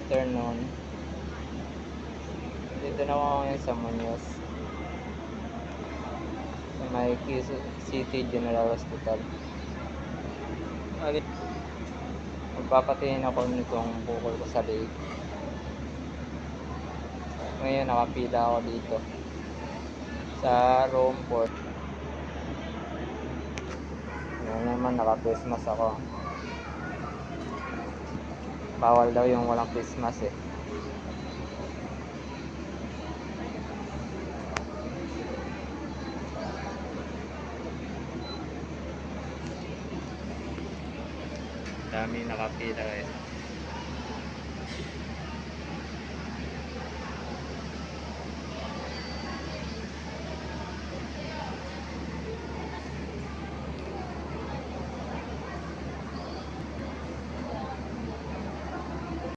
afternoon. Dito na ako ngayon sa Muñoz, sa may Quezon City General Hospital. Magpapatingin ako nitong bukol ko sa leeg. Ngayon nakapila ako dito sa room 4. Ngayon naman naka-face mask ako. Bawal daw yung walang face mask eh. Dami nakapila guys.